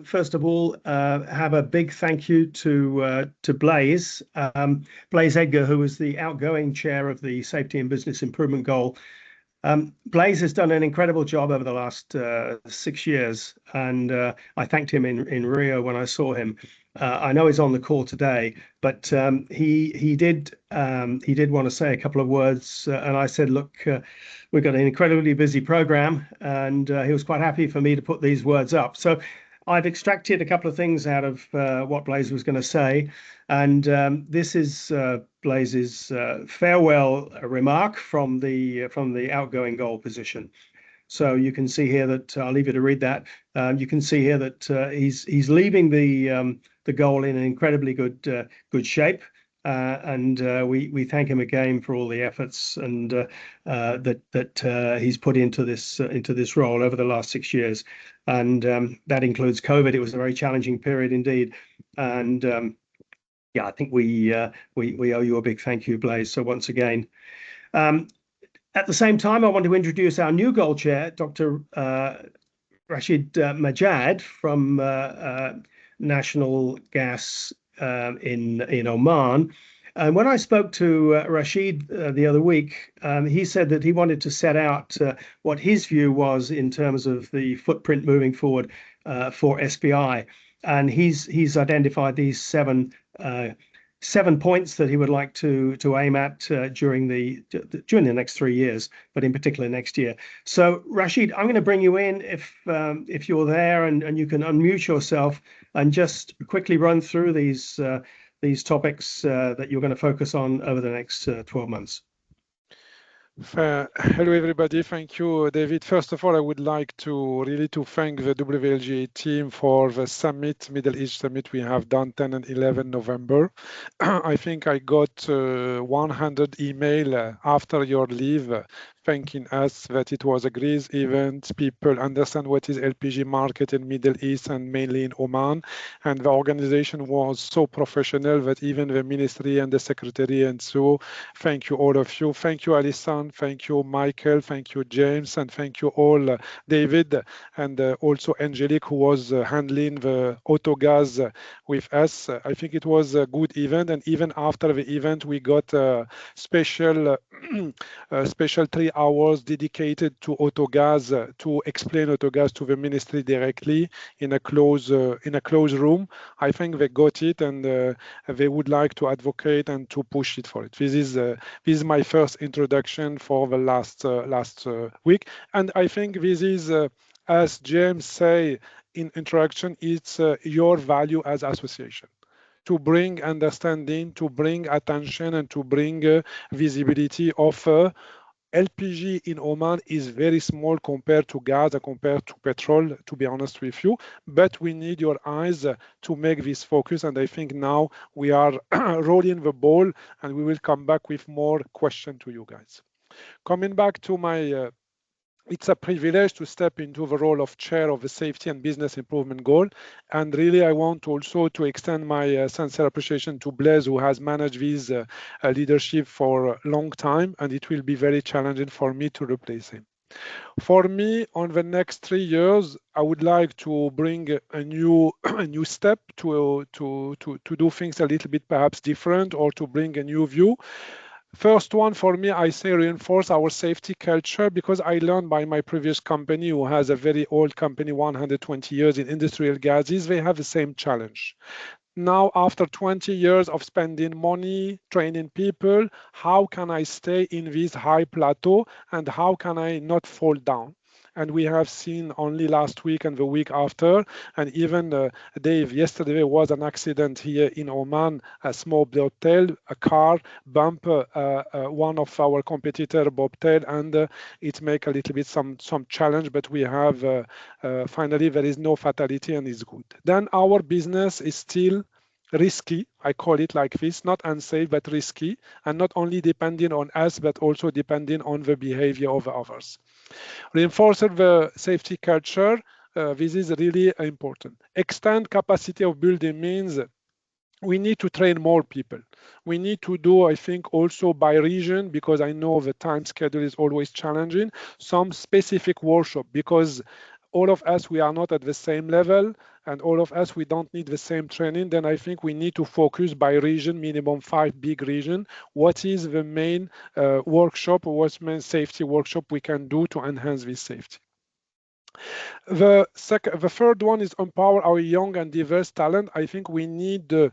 First of all, have a big thank you to Blaise, Blaise Edgar, who was the outgoing chair of the Safety and Business Improvement Goal. Blaise has done an incredible job over the last 6 years, and I thanked him in Rio when I saw him. I know he's on the call today, but he did want to say a couple of words, and I said, look, we've got an incredibly busy program, and he was quite happy for me to put these words up. So I've extracted a couple of things out of what Blaise was going to say, and this is Blaise's farewell remark from the outgoing goal position. So you can see here that I'll leave you to read that. You can see here that he's leaving the goal in an incredibly good shape. And we thank him again for all the efforts and that he's put into this role over the last 6 years, and that includes COVID. It was a very challenging period indeed, and yeah, I think we owe you a big thank you, Blaise. So once again, at the same time, I want to introduce our new goal chair, Dr. Rashid Majad from National Gas in Oman. And when I spoke to Rashid the other week, he said that he wanted to set out what his view was in terms of the footprint moving forward for SBI. And he's identified these seven points that he would like to aim at during the next 3 years, but in particular next year. So Rashid, I'm going to bring you in if you're there, and you can unmute yourself and just quickly run through these topics that you're going to focus on over the next 12 months. Hello everybody, thank you David. First of all, I would like to really thank the WLGA team for the summit, Middle East Summit we have done 10 and 11 November. I think I got 100 email after your leave thanking us that it was a great event. People understand what is LPG market in Middle East and mainly in Oman, and the organization was so professional that even the ministry and the secretary, and so thank you all of you. Thank you Alison, thank you Michael, thank you James, and thank you all David, and also Angelique, who was handling the autogas with us. I think it was a good event, and even after the event we got a special 3 hours dedicated to autogas to explain autogas to the ministry directly in a closed room. I think they got it, and they would like to advocate and to push it for it. This is my first introduction for the last week, and I think this is as James say in introduction, it's your value as association to bring understanding, to bring attention, and to bring visibility of LPG in Oman is very small compared to gas and compared to petrol, to be honest with you, but we need your eyes to make this focus, and I think now we are rolling the ball, and we will come back with more questions to you guys. Coming back to my it's a privilege to step into the role of chair of the Safety and Business Improvement Goal. And really, I want also to extend my sincere appreciation to Blaise, who has managed this leadership for a long time, and it will be very challenging for me to replace him. For me, on the next 3 years, I would like to bring a new step to do things a little bit perhaps different, or to bring a new view. First one for me, I say reinforce our safety culture, because I learned by my previous company, who has a very old company, 120 years in industrial gases, they have the same challenge. Now, after 20 years of spending money, training people, how can I stay in this high plateau, and how can I not fall down? And we have seen only last week and the week after, and even Dave, yesterday there was an accident here in Oman, a small bobtail, a car bump one of our competitor bobtail, and it make a little bit some challenge, but we have finally there is no fatality, and it's good. Then our business is still risky, I call it like this, not unsafe, but risky, and not only depending on us, but also depending on the behavior of others. Reinforcing the safety culture, this is really important. Extend capacity of building means we need to train more people. We need to do, I think, also by region, because I know the time schedule is always challenging, some specific workshop, because all of us, we are not at the same level, and all of us, we don't need the same training, then I think we need to focus by region, minimum 5 big region. What is the main workshop, or what's main safety workshop we can do to enhance this safety? The third one is empower our young and diverse talent. I think we need to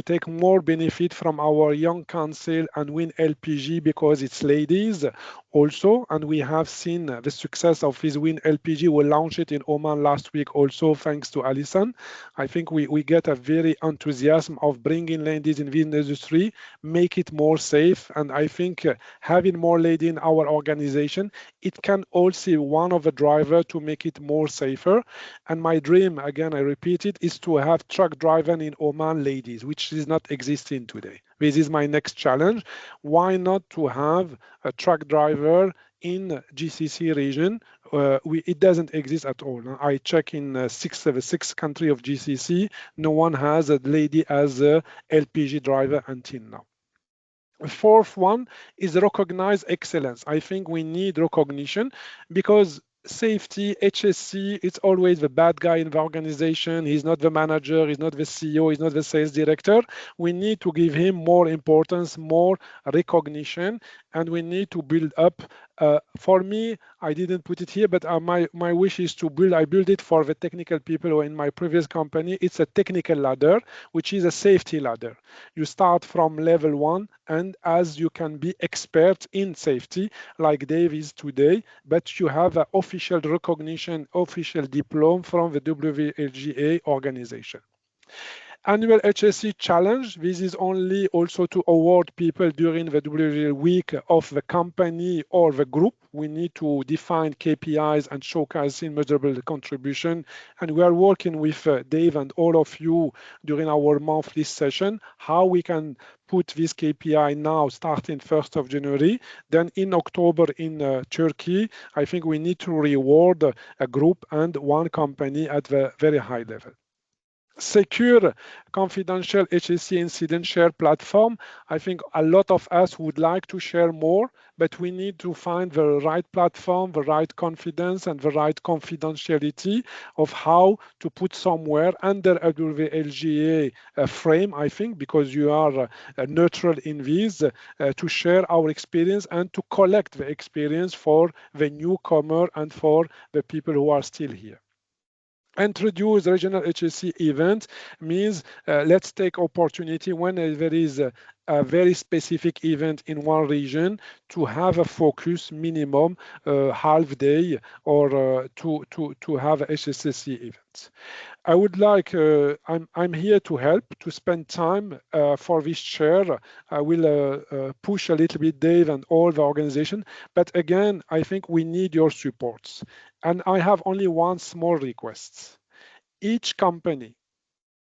take more benefit from our young council and Win LPG because it's ladies also, and we have seen the success of this Win LPG. We launched it in Oman last week also, thanks to Alison. I think we get a very enthusiasm of bringing ladies in the industry, make it more safe, and I think having more ladies in our organization, it can also be one of the drivers to make it more safer. And my dream, again, I repeat it, is to have truck driving in Oman ladies, which is not existing today. This is my next challenge. Why not to have a truck driver in GCC region? It doesn't exist at all. I check in the six country of GCC. No one has a lady as a LPG driver until now. The fourth one is recognize excellence. I think we need recognition because safety, HSC, it's always the bad guy in the organization. He's not the manager, he's not the CEO, he's not the sales director. We need to give him more importance, more recognition, and we need to build up. For me, I didn't put it here, but my wish is to build, I build it for the technical people who in my previous company. It's a technical ladder, which is a safety ladder. You start from level 1, and as you can be expert in safety, like Dave is today, but you have an official recognition, official diploma from the WLGA organization. Annual HSC challenge. This is only also to award people during the WLGA week of the company or the group. We need to define KPIs and showcasing measurable contribution. And we are working with Dave and all of you during our monthly session, how we can put this KPI now starting 1st of January. Then in October in Turkey, I think we need to reward a group and one company at the very high level. Secure confidential HSC incident share platform. I think a lot of us would like to share more, but we need to find the right platform, the right confidence, and the right confidentiality of how to put somewhere under a WLGA frame, I think, because you are neutral in this, to share our experience and to collect the experience for the newcomer and for the people who are still here. Introduce regional HSC event means let's take opportunity when there is a very specific event in one region to have a focus minimum half day or to have HSC events. I would like, I'm here to help, to spend time for this chair. I will push a little bit Dave and all the organization, but again, I think we need your supports. And I have only one small request. Each company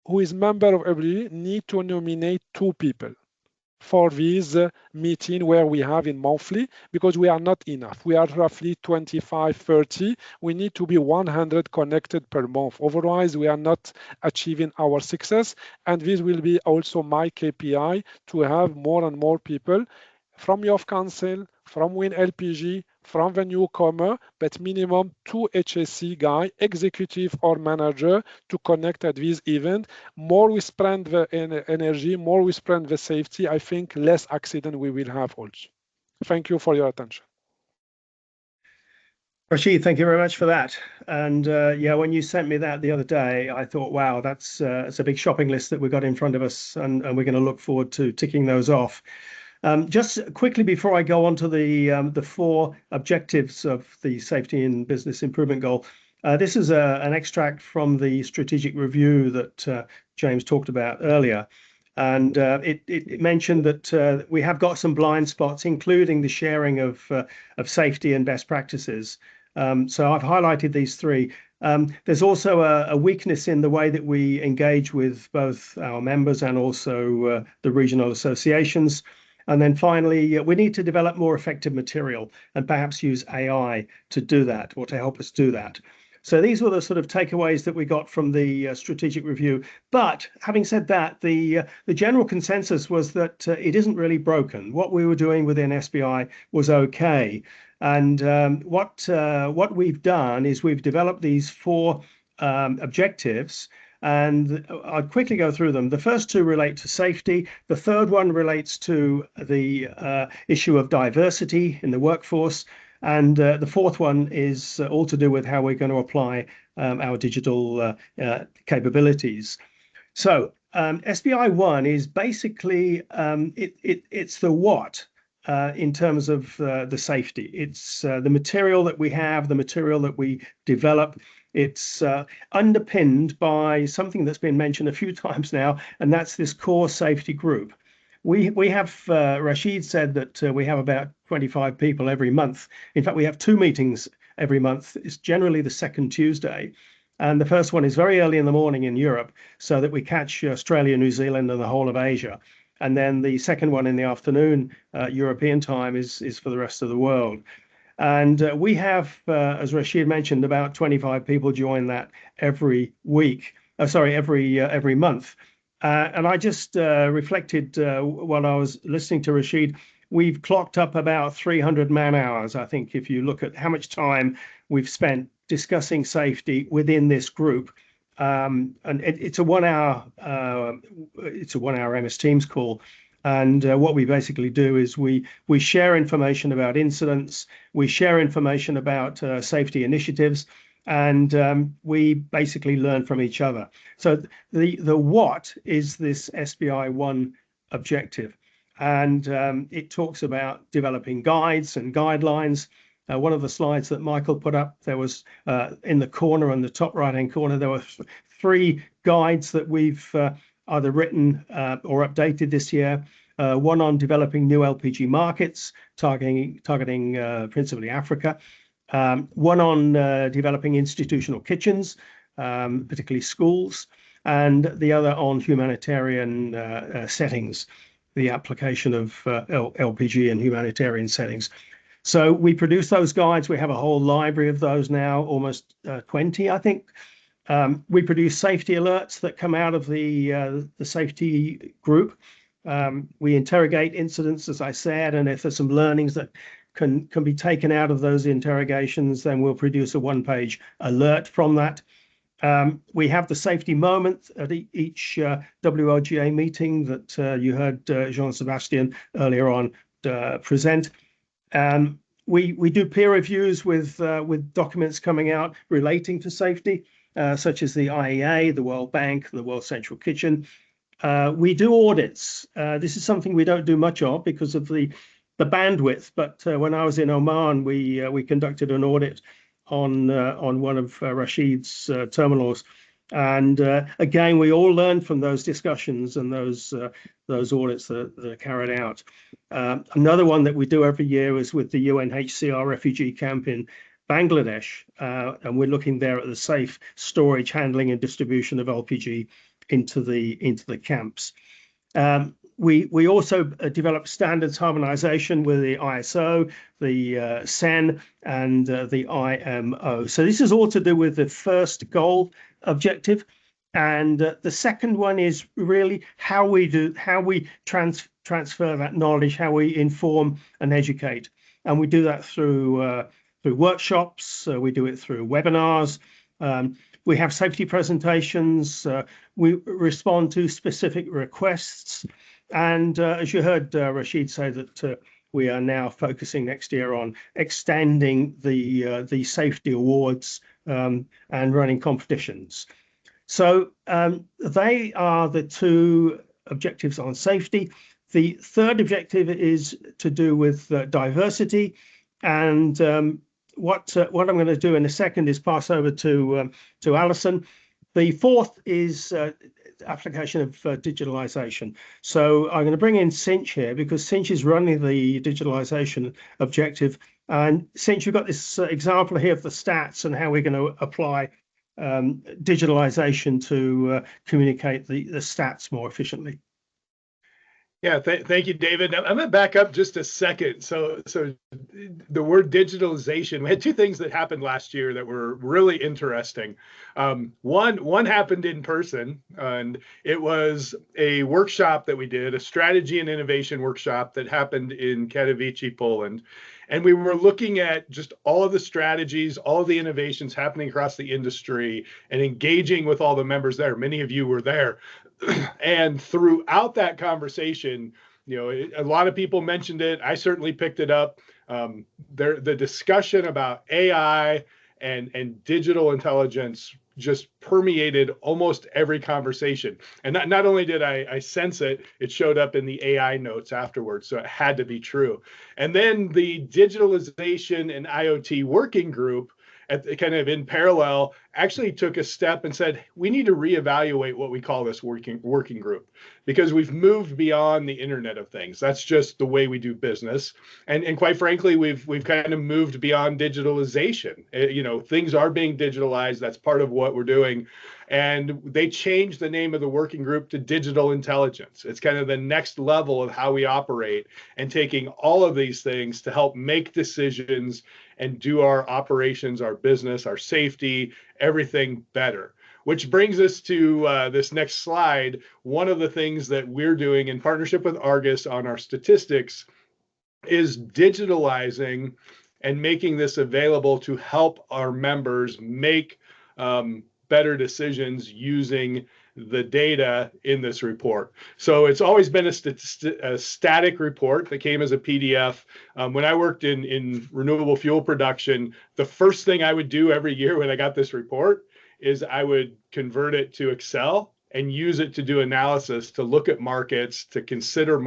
who is member of WLGA need to nominate 2 people for this meeting where we have in monthly, because we are not enough. We are roughly 25, 30. We need to be 100 connected per month. Otherwise, we are not achieving our success. And this will be also my KPI to have more and more people from your council, from Win LPG, from the newcomer, but minimum 2 HSC guy, executive or manager, to connect at this event. More we spend the energy, more we spend the safety, I think less accident we will have also. Thank you for your attention. Rashid, thank you very much for that. And yeah, when you sent me that the other day, I thought, wow, that's a big shopping list that we've got in front of us, and we're going to look forward to ticking those off. Just quickly before I go on to the 4 objectives of the Safety and Business Improvement Goal, this is an extract from the strategic review that James talked about earlier. And it mentioned that we have got some blind spots, including the sharing of safety and best practices. So I've highlighted these 3. There's also a weakness in the way that we engage with both our members and also the regional associations. And then finally, we need to develop more effective material and perhaps use AI to do that, or to help us do that. So these were the sort of takeaways that we got from the strategic review. But having said that, the general consensus was that it isn't really broken. What we were doing within SBI was okay. And what we've done is we've developed these four objectives, and I'll quickly go through them. The first two relate to safety. The third one relates to the issue of diversity in the workforce. And the fourth one is all to do with how we're going to apply our digital capabilities. So SBI1 is basically it's the what in terms of the safety. It's the material that we have, the material that we develop. It's underpinned by something that's been mentioned a few times now, and that's this core safety group. We have Rashid said that we have about 25 people every month. In fact, we have two meetings every month. It's generally the second Tuesday. And the first one is very early in the morning in Europe, so that we catch Australia, New Zealand, and the whole of Asia. And then the second one in the afternoon, European time, is for the rest of the world. And we have, as Rashid mentioned, about 25 people join that every week. Every month. And I just reflected while I was listening to Rashid. We've clocked up about 300 man hours. I think if you look at how much time we've spent discussing safety within this group, and it's a 1 hour MS Teams call. And what we basically do is we share information about incidents, we share information about safety initiatives, and we basically learn from each other. So the what is this SBI1 objective, and it talks about developing guides and guidelines. One of the slides that Michael put up, there was in the corner, on the top right-hand corner, there were three guides that we've either written or updated this year. One on developing new LPG markets, targeting principally Africa. One on developing institutional kitchens, particularly schools, and the other on humanitarian settings, the application of LPG in humanitarian settings. So we produce those guides. We have a whole library of those now, almost 20, I think. We produce safety alerts that come out of the safety group. We interrogate incidents, as I said, and if there's some learnings that can be taken out of those interrogations, then we'll produce a one-page alert from that. We have the safety moment at each WLGA meeting that you heard Jean-Sébastien earlier on present. We do peer reviews with documents coming out relating to safety, such as the IEA, the World Bank, the World Central Kitchen. We do audits. This is something we don't do much of because of the bandwidth. But when I was in Oman, we conducted an audit on one of Rashid's terminals, and again, we all learned from those discussions and those audits that are carried out. Another one that we do every year is with the UNHCR refugee camp in Bangladesh, and we're looking there at the safe storage, handling, and distribution of LPG into the camps. We also develop standards harmonization with the ISO, the SEN, and the IMO. So this is all to do with the first goal objective. And the second one is really how we transfer that knowledge, how we inform and educate. And we do that through workshops, we do it through webinars. We have safety presentations. We respond to specific requests. And as you heard Rashid say, that we are now focusing next year on extending the safety awards and running competitions. So they are the two objectives on safety. The third objective is to do with diversity, and what I'm going to do in a second is pass over to Alison. The fourth is application of digitalization. So I'm going to bring in Cinch here because Cinch is running the digitalization objective. And Cinch, you've got this example here of the stats and how we're going to apply digitalization to communicate the stats more efficiently. Yeah, thank you, David. I'm going to back up just a second. So the word digitalization, we had two things that happened last year that were really interesting. One happened in person, and it was a workshop that we did, a strategy and innovation workshop that happened in Katowice, Poland. And we were looking at just all of the strategies, all of the innovations happening across the industry and engaging with all the members there. Many of you were there. And throughout that conversation, a lot of people mentioned it. I certainly picked it up. The discussion about AI and digital intelligence just permeated almost every conversation. And not only did I sense it, it showed up in the AI notes afterwards. So it had to be true. And then the digitalization and IoT working group, kind of in parallel, actually took a step and said, we need to reevaluate what we call this working group, because we've moved beyond the Internet of Things. That's just the way we do business. And quite frankly, we've kind of moved beyond digitalization. Things are being digitalized. That's part of what we're doing. And they changed the name of the working group to digital intelligence. It's kind of the next level of how we operate, and taking all of these things to help make decisions and do our operations, our business, our safety, everything better. Which brings us to this next slide. One of the things that we're doing in partnership with Argus on our statistics is digitalizing and making this available to help our members make better decisions using the data in this report. So it's always been a static report that came as a PDF. When I worked in renewable fuel production, the first thing I would do every year when I got this report is I would convert it to Excel and use it to do analysis, to look at markets, to consider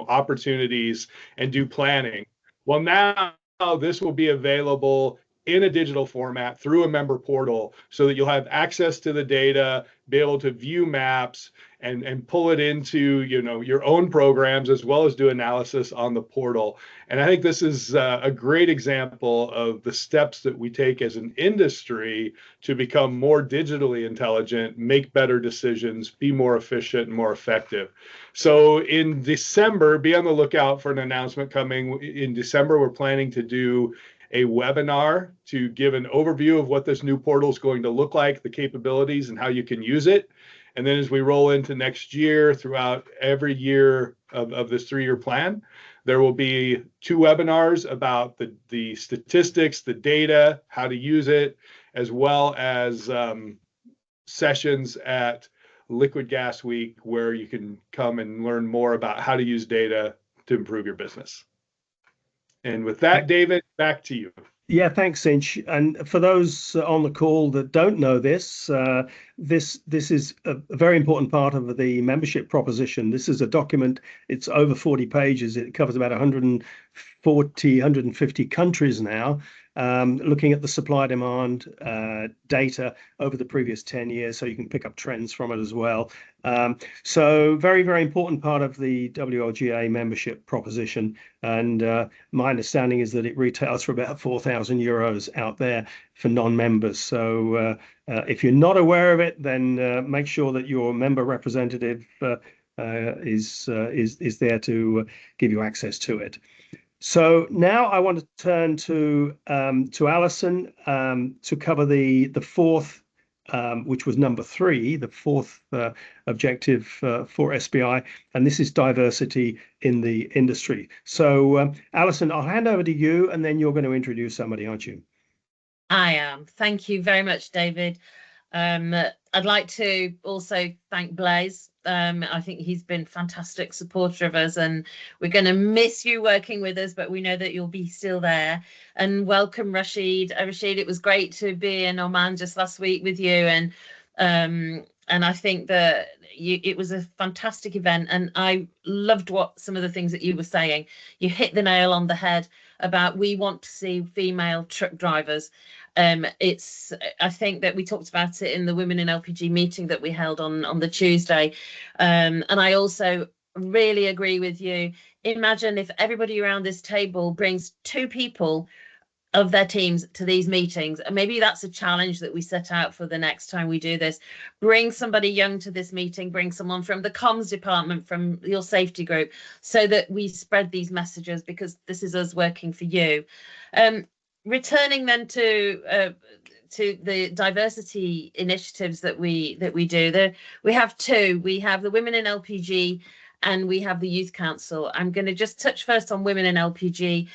opportunities and do planning. Well, now this will be available in a digital format through a member portal, so that you'll have access to the data, be able to view maps and pull it into your own programs, as well as do analysis on the portal. And I think this is a great example of the steps that we take as an industry to become more digitally intelligent, make better decisions, be more efficient and more effective. So in December, be on the lookout for an announcement coming. In December, we're planning to do a webinar to give an overview of what this new portal is going to look like, the capabilities, and how you can use it. And then as we roll into next year, throughout every year of this 3-year plan, there will be 2 webinars about the statistics, the data, how to use it, as well as sessions at Liquid Gas Week, where you can come and learn more about how to use data to improve your business. And with that, David, back to you. Yeah, thanks, Inch. And for those on the call that don't know this, this is a very important part of the membership proposition. This is a document. It's over 40 pages. It covers about 150 countries now, looking at the supply demand data over the previous 10 years, so you can pick up trends from it as well. So very, very important part of the WLGA membership proposition. And my understanding is that it retails for about €4,000 out there for non-members. So if you're not aware of it, then make sure that your member representative is there to give you access to it. So now I want to turn to Alison to cover the fourth, which was number 3, the fourth objective for SBI, and this is diversity in the industry. So Alison, I'll hand over to you, and then you're going to introduce somebody, aren't you? I am. Thank you very much, David. I'd like to also thank Blaise. I think he's been a fantastic supporter of us, and we're going to miss you working with us, but we know that you'll be still there. And welcome, Rashid. Rashid, it was great to be in Oman just last week with you, and I think that it was a fantastic event, and I loved what some of the things that you were saying. You hit the nail on the head about we want to see female truck drivers. I think that we talked about it in the Women in LPG meeting that we held on the Tuesday, and I also really agree with you. Imagine if everybody around this table brings 2 people of their teams to these meetings, and maybe that's a challenge that we set out for the next time we do this. Bring somebody young to this meeting, bring someone from the comms department, from your safety group, so that we spread these messages, because this is us working for you. Returning then to the diversity initiatives that we do, we have 2. We have the Women in LPG and we have the Youth Council. I'm going to just touch first on Women in LPG.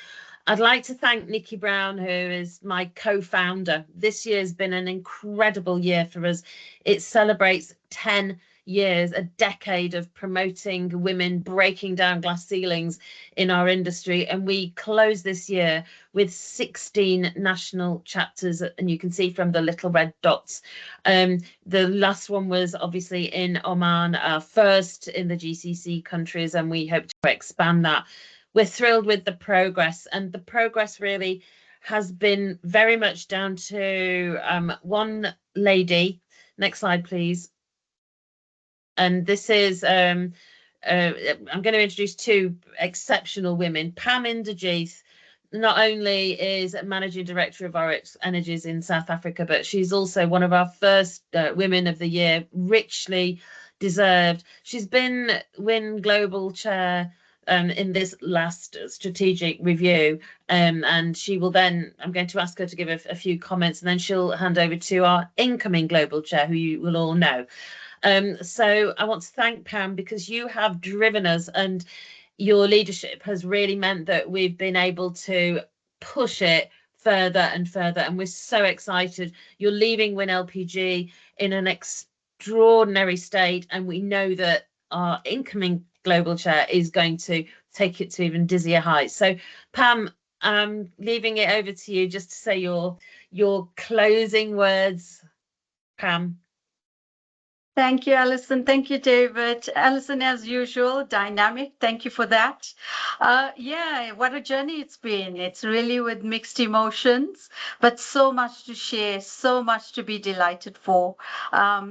I'd like to thank Nikki Brown, who is my co-founder. This year's been an incredible year for us. It celebrates 10 years, a decade of promoting women, breaking down glass ceilings in our industry. And we close this year with 16 national chapters. And you can see from the little red dots. The last one was obviously in Oman, our first in the GCC countries, and we hope to expand that. We're thrilled with the progress, and the progress really has been very much down to one lady. Next slide, please. And this is, I'm going to introduce two exceptional women. Pam Inderjeeth not only is Managing Director of Oryx Energies in South Africa, but she's also one of our first Women of the Year, richly deserved. She's been WIN Global Chair in this last strategic review, and she will then, I'm going to ask her to give a few comments, and then she'll hand over to our incoming global chair, who you will all know. So I want to thank Pam, because you have driven us, and your leadership has really meant that we've been able to push it further and further, and we're so excited. You're leaving WIN LPG in an extraordinary state, and we know that our incoming global chair is going to take it to even dizzier heights. So Pam, I'm leaving it over to you just to say your closing words. Pam. Thank you, Alison. Thank you, David. Alison, as usual, dynamic. Thank you for that. Yeah, what a journey it's been. It's really with mixed emotions, but so much to share, so much to be delighted for.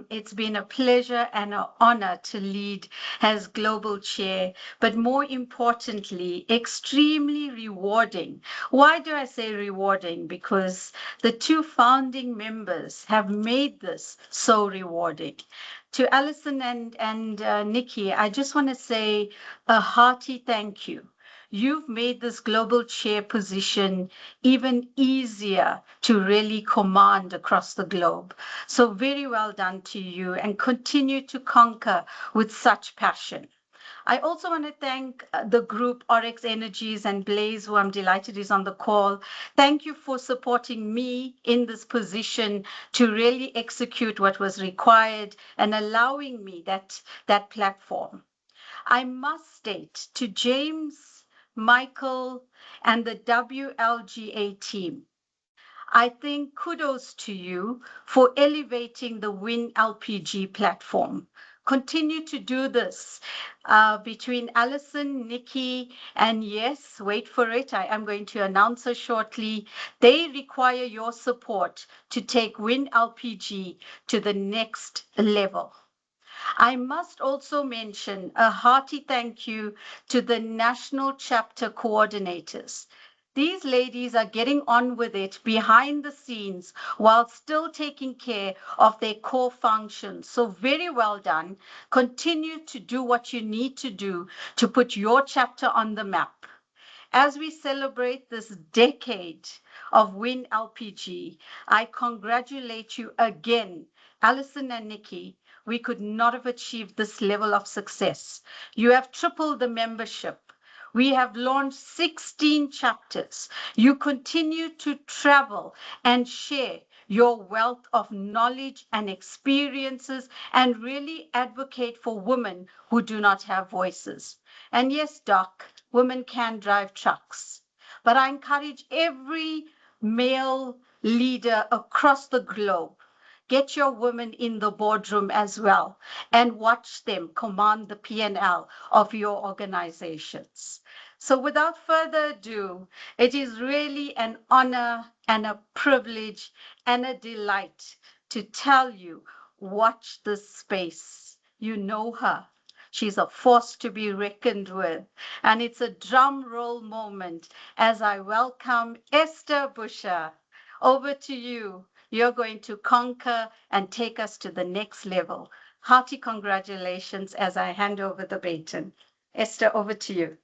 It's been a pleasure and an honor to lead as global chair, but more importantly, extremely rewarding. Why do I say rewarding? Because the two founding members have made this so rewarding. To Alison and Nikki, I just want to say a hearty thank you. You've made this global chair position even easier to really command across the globe. So very well done to you, and continue to conquer with such passion. I also want to thank the group Oryx Energies and Blaze, who I'm delighted is on the call. Thank you for supporting me in this position to really execute what was required and allowing me that platform. I must state to James, Michael, and the WLGA team, I think kudos to you for elevating the WIN LPG platform. Continue to do this between Alison, Nikki, and yes, wait for it, I am going to announce her shortly. They require your support to take WIN LPG to the next level. I must also mention a hearty thank you to the national chapter coordinators. These ladies are getting on with it behind the scenes while still taking care of their core functions. So very well done. Continue to do what you need to do to put your chapter on the map. As we celebrate this decade of WIN LPG, I congratulate you again, Alison and Nikki. We could not have achieved this level of success. You have tripled the membership. We have launched 16 chapters. You continue to travel and share your wealth of knowledge and experiences and really advocate for women who do not have voices. And yes, Doc, women can drive trucks. But I encourage every male leader across the globe, get your women in the boardroom as well and watch them command the P&L of your organizations. So without further ado, it is really an honor and a privilege and a delight to tell you, watch this space. You know her. She's a force to be reckoned with. And it's a drum roll moment as I welcome Esther Busher. Over to you. You're going to conquer and take us to the next level. Hearty congratulations as I hand over the baton. Esther, over to you.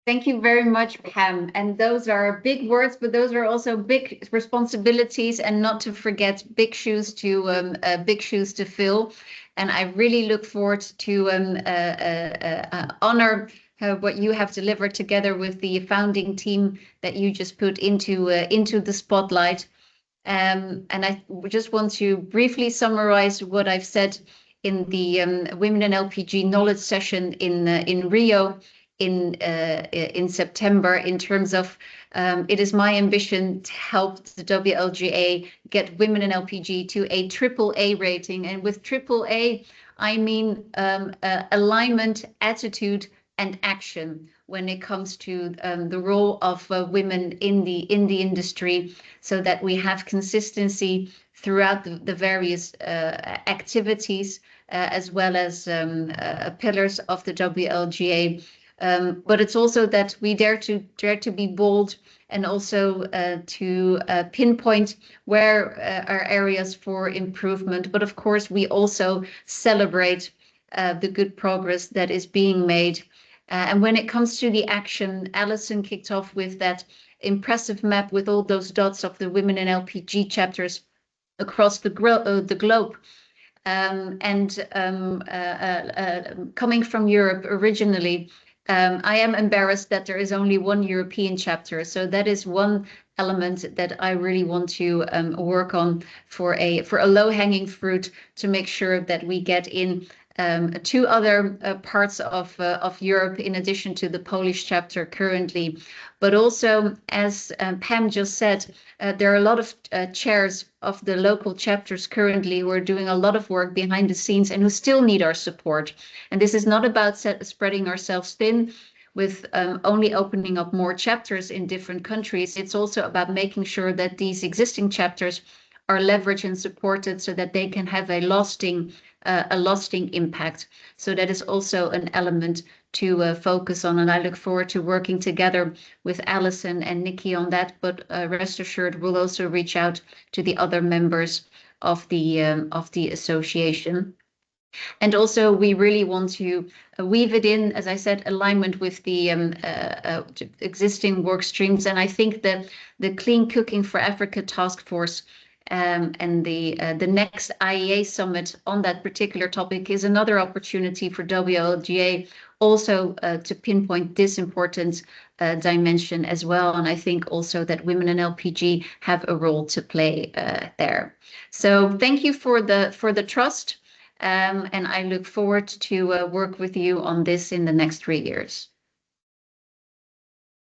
Thank you very much, Pam. And those are big words, but those are also big responsibilities, and not to forget big shoes to fill. And I really look forward to honor what you have delivered together with the founding team that you just put into the spotlight. And I just want to briefly summarize what I've said in the Women in LPG knowledge session in Rio in September, in terms of it is my ambition to help the WLGA get Women in LPG to a AAA rating. And with AAA, I mean alignment, attitude, and action when it comes to the role of women in the industry, so that we have consistency throughout the various activities, as well as pillars of the WLGA. But it's also that we dare to be bold, and also to pinpoint where are areas for improvement. But of course, we also celebrate the good progress that is being made. And when it comes to the action, Alison kicked off with that impressive map with all those dots of the Women in LPG chapters across the globe. Coming from Europe originally, I am embarrassed that there is only one European chapter. So that is one element that I really want to work on for a low-hanging fruit, to make sure that we get in 2 other parts of Europe, in addition to the Polish chapter currently. But also, as Pam just said, there are a lot of chairs of the local chapters currently who are doing a lot of work behind the scenes and who still need our support. And this is not about spreading ourselves thin with only opening up more chapters in different countries. It's also about making sure that these existing chapters are leveraged and supported, so that they can have a lasting impact. So that is also an element to focus on, and I look forward to working together with Alison and Nikki on that. But rest assured, we'll also reach out to the other members of the association. And also, we really want to weave it in, as I said, alignment with the existing work streams. And I think that the Clean Cooking for Africa Task Force and the next IEA summit on that particular topic is another opportunity for WLGA also to pinpoint this important dimension as well. And I think also that Women in LPG have a role to play there. So thank you for the trust, and I look forward to work with you on this in the next 3 years.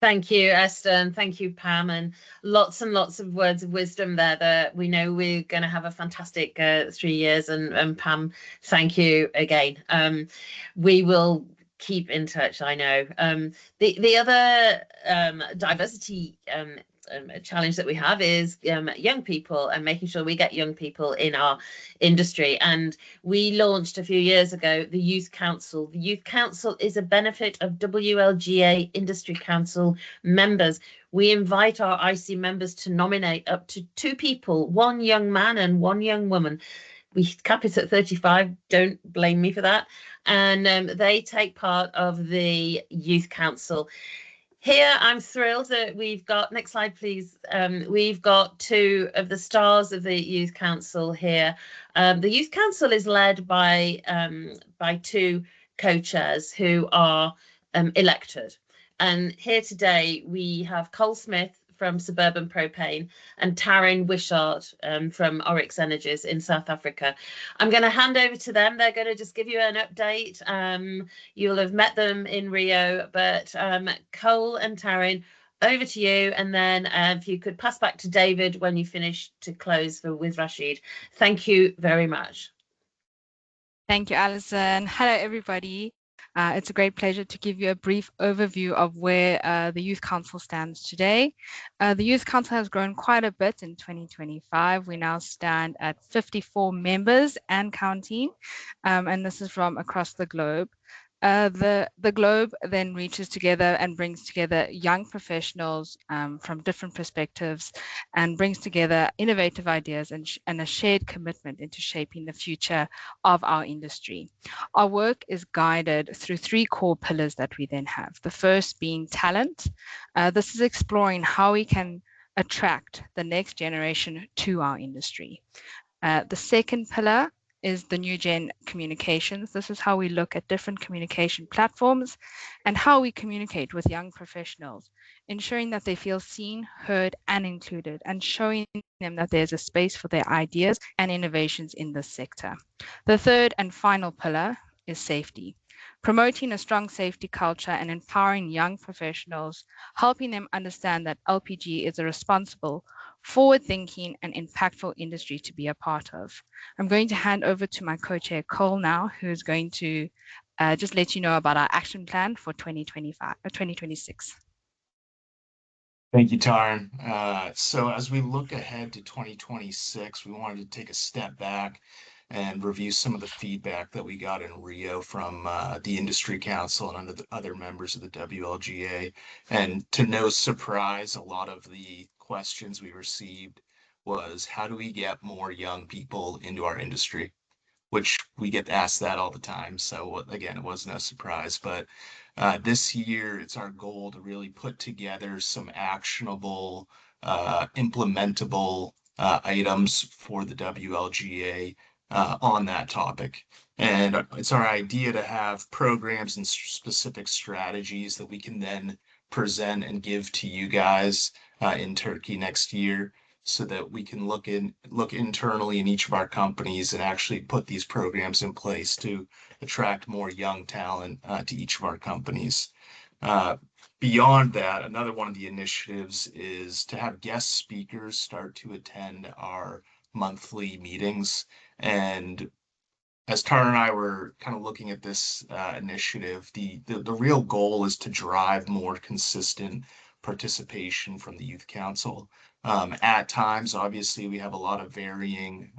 Thank you, Esther, and thank you, Pam, and lots of words of wisdom there that we know we're going to have a fantastic 3 years. And Pam, thank you again. We will keep in touch, I know. The other diversity challenge that we have is young people, and making sure we get young people in our industry. And we launched a few years ago the Youth Council. The Youth Council is a benefit of WLGA Industry Council members. We invite our IC members to nominate up to 2 people, 1 young man and 1 young woman. We cap it at 35, don't blame me for that. And they take part of the Youth Council. Here, I'm thrilled that we've got, next slide, please. We've got 2 of the stars of the Youth Council here. The Youth Council is led by 2 co-chairs who are elected. And here today, we have Cole Smith from Suburban Propane and Taryn Wishart from Oryx Energies in South Africa. I'm going to hand over to them. They're going to just give you an update. You'll have met them in Rio, but Cole and Taryn, over to you. And then if you could pass back to David when you finish to close with Rashid. Thank you very much. Thank you, Alison. Hello, everybody. It's a great pleasure to give you a brief overview of where the Youth Council stands today. The Youth Council has grown quite a bit in 2025. We now stand at 54 members and counting, and this is from across the globe. The globe then reaches together and brings together young professionals from different perspectives, and brings together innovative ideas and a shared commitment into shaping the future of our industry. Our work is guided through 3 core pillars that we then have. The first being talent. This is exploring how we can attract the next generation to our industry. The second pillar is the new gen communications. This is how we look at different communication platforms and how we communicate with young professionals, ensuring that they feel seen, heard, and included, and showing them that there's a space for their ideas and innovations in this sector. The third and final pillar is safety. Promoting a strong safety culture and empowering young professionals, helping them understand that LPG is a responsible, forward-thinking, and impactful industry to be a part of. I'm going to hand over to my co-chair, Cole, now, who is going to just let you know about our action plan for 2026. Thank you, Taryn. So as we look ahead to 2026, we wanted to take a step back and review some of the feedback that we got in Rio from the Industry Council and other members of the WLGA. And to no surprise, a lot of the questions we received was, how do we get more young people into our industry? Which we get asked that all the time. So again, it was no surprise, but this year it's our goal to really put together some actionable, implementable items for the WLGA on that topic. And it's our idea to have programs and specific strategies that we can then present and give to you guys in Turkey next year, so that we can look internally in each of our companies and actually put these programs in place to attract more young talent to each of our companies. Beyond that, another one of the initiatives is to have guest speakers start to attend our monthly meetings. And as Tara and I were kind of looking at this initiative, the real goal is to drive more consistent participation from the Youth Council. At times, obviously, we have a lot of varying,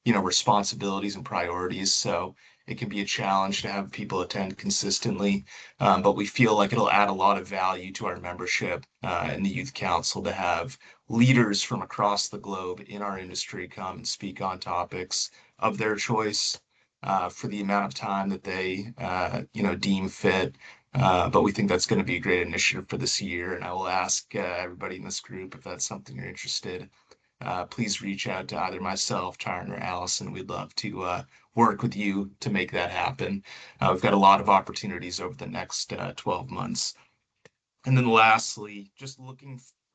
responsibilities and priorities. So it can be a challenge to have people attend consistently, but we feel like it'll add a lot of value to our membership in the Youth Council to have leaders from across the globe in our industry come and speak on topics of their choice for the amount of time that they, deem fit. But we think that's going to be a great initiative for this year. And I will ask everybody in this group, if that's something you're interested, please reach out to either myself, Taryn, or Allison. We'd love to work with you to make that happen. We've got a lot of opportunities over the next 12 months. And then lastly, just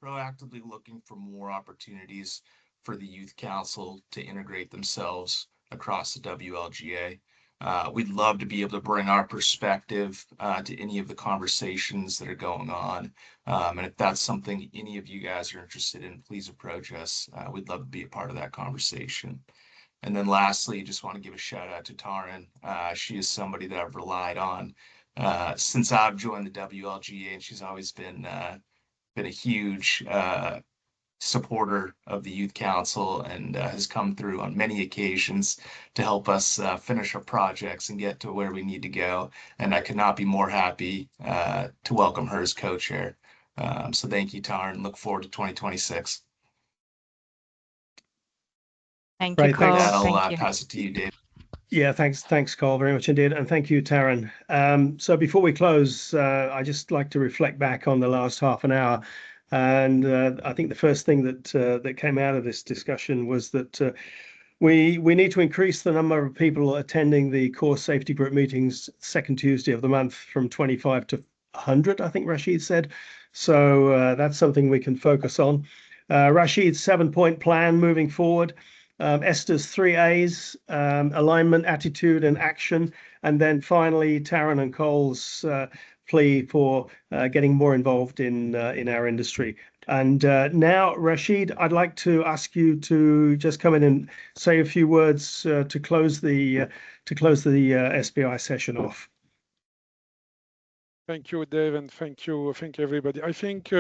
proactively looking for more opportunities for the Youth Council to integrate themselves across the WLGA. We'd love to be able to bring our perspective to any of the conversations that are going on. And if that's something any of you guys are interested in, please approach us. We'd love to be a part of that conversation. And then lastly, just want to give a shout out to Taryn. She is somebody that I've relied on since I've joined the WLGA, and she's always been a huge supporter of the Youth Council and has come through on many occasions to help us finish our projects and get to where we need to go. And I could not be more happy to welcome her as co-chair. So thank you, Taryn. Look forward to 2026. Thank you, Cole. I'll pass it to you, Dave. Yeah, thanks, Cole, very much indeed, and thank you, Taryn. So before we close, I just like to reflect back on the last half an hour, and I think the first thing that came out of this discussion was that we need to increase the number of people attending the core safety group meetings second Tuesday of the month from 25 to 100. I think Rashid said. So that's something we can focus on. Rashid's 7-point plan moving forward. Esther's 3 A's, alignment, attitude, and action. And then finally, Taryn and Cole's plea for getting more involved in our industry. And now, Rashid, I'd like to ask you to just come in and say a few words to close the SBI session off. Thank you, Dave, and thank you everybody. I think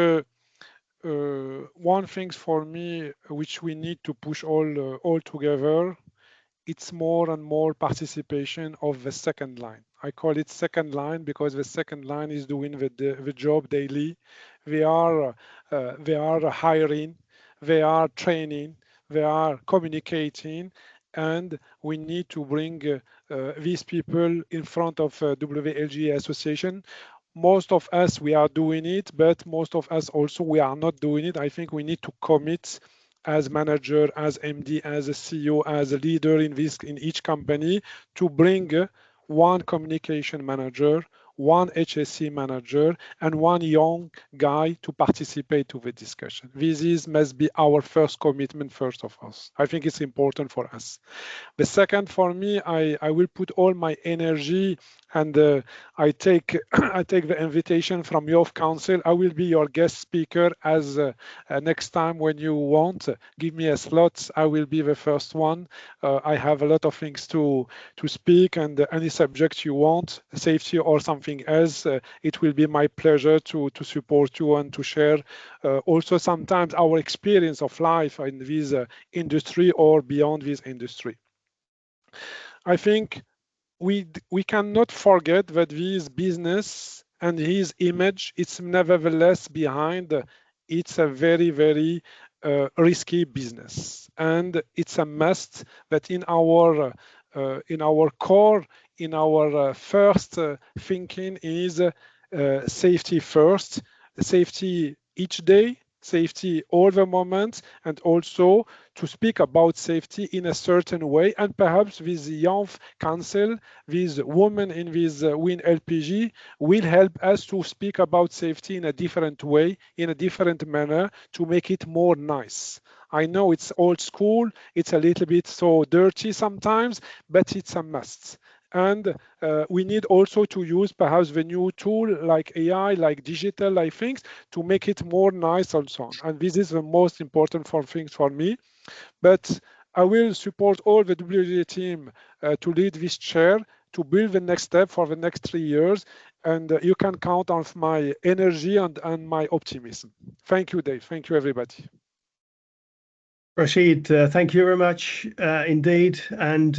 one thing for me, which we need to push all together, it's more and more participation of the second line. I call it second line because the second line is doing the job daily. They are hiring, they are training, they are communicating, and we need to bring these people in front of WLGA Association. Most of us, we are doing it, but most of us also, we are not doing it. I think we need to commit as manager, as MD, as a CEO, as a leader in each company, to bring one communication manager, one HSE manager, and one young guy to participate to the discussion. Must be our first commitment, first of all. I think it's important for us. The second, for me, I will put all my energy, and I take I take the invitation from Youth Council. I will be your guest speaker as next time when you want. Give me a slot. I will be the first one. I have a lot of things to speak, and any subject you want, safety or something else, it will be my pleasure to support you and to share also sometimes our experience of life in this industry or beyond this industry. I think we cannot forget that this business and his image, it's nevertheless behind. It's a very, very risky business, and it's a must that in our core, in our first thinking is safety first, safety each day, safety all the moments, and also to speak about safety in a certain way. And perhaps with the Young Council, with women in this WIN LPG, will help us to speak about safety in a different way, in a different manner, to make it more nice. I know it's old school, it's a little bit so dirty sometimes, but it's a must. And we need also to use perhaps the new tool like AI, like digital, like things, to make it more nice and so on. And this is the most important things for me. But I will support all the WLGA team to lead this chair, to build the next step for the next 3 years. And you can count on my energy and my optimism. Thank you, Dave. Thank you, everybody. Rashid, thank you very much indeed. And